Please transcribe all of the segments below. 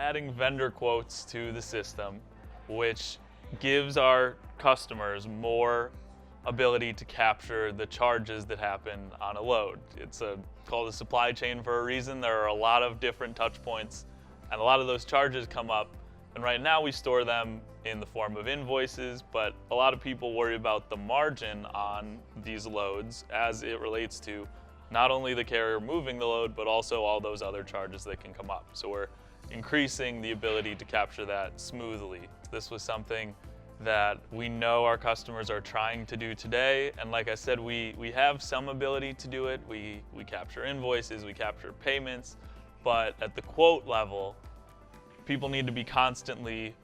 adding vendor quotes to the system, which gives our customers more ability to capture the charges that happen on a load. It's called a supply chain for a reason. There are a lot of different touch points, and a lot of those charges come up. And right now we store them in the form of invoices, but a lot of people worry about the margin on these loads as it relates to not only the carrier moving the load, but also all those other charges that can come up. So we're increasing the ability to capture that smoothly. This was something that we know our customers are trying to do today. And like I said, we have some ability to do it. We capture invoices, we capture payments, but at the quote level, people need to be constantly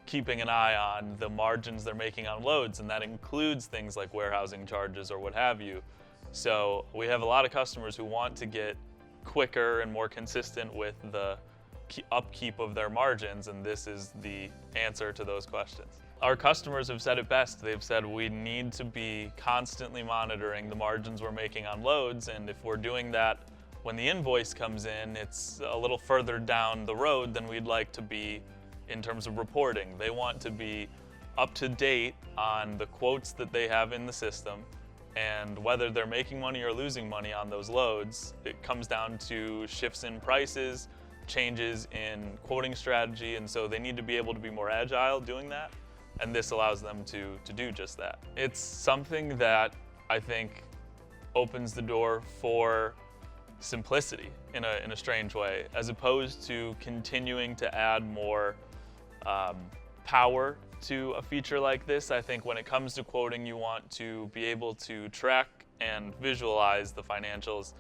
keeping an eye on the margins they're making on loads, and that includes things like warehousing charges or what have you. So we have a lot of customers who want to get quicker and more consistent with the upkeep of their margins, and this is the answer to those questions. Our customers have said it best. They've said we need to be constantly monitoring the margins we're making on loads, and if we're doing that when the invoice comes in, it's a little further down the road than we'd like to be in terms of reporting. They want to be up to date on the quotes that they have in the system, and whether they're making money or losing money on those loads, it comes down to shifts in prices, changes in quoting strategy, and so they need to be able to be more agile doing that, and this allows them to do just that. It's something that I think opens the door for simplicity in a strange way, as opposed to continuing to add more power to a feature like this. I think when it comes to quoting, you want to be able to track and visualize the financials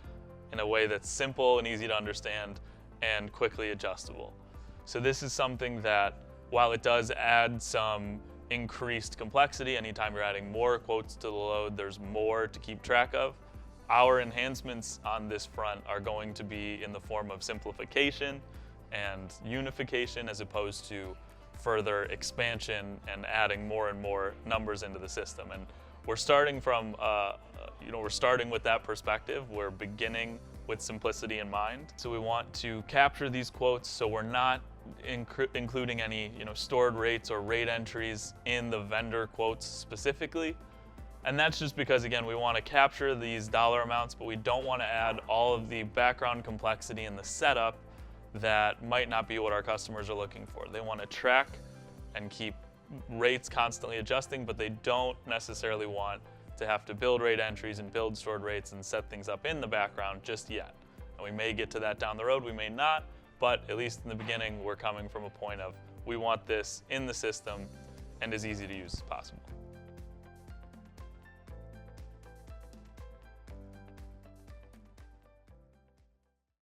in a way that's simple and easy to understand and quickly adjustable. So this is something that, while it does add some increased complexity, anytime you're adding more quotes to the load, there's more to keep track of. Our enhancements on this front are going to be in the form of simplification and unification, as opposed to further expansion and adding more and more numbers into the system. And we're starting from, we're starting with that perspective. We're beginning with simplicity in mind. So we want to capture these quotes so we're not including any stored rates or rate entries in the vendor quotes specifically. And that's just because, again, we want to capture these dollar amounts, but we don't want to add all of the background complexity in the setup that might not be what our customers are looking for. They want to track and keep rates constantly adjusting, but they don't necessarily want to have to build rate entries and build stored rates and set things up in the background just yet. And we may get to that down the road, we may not, but at least in the beginning, we're coming from a point of we want this in the system and as easy to use as possible.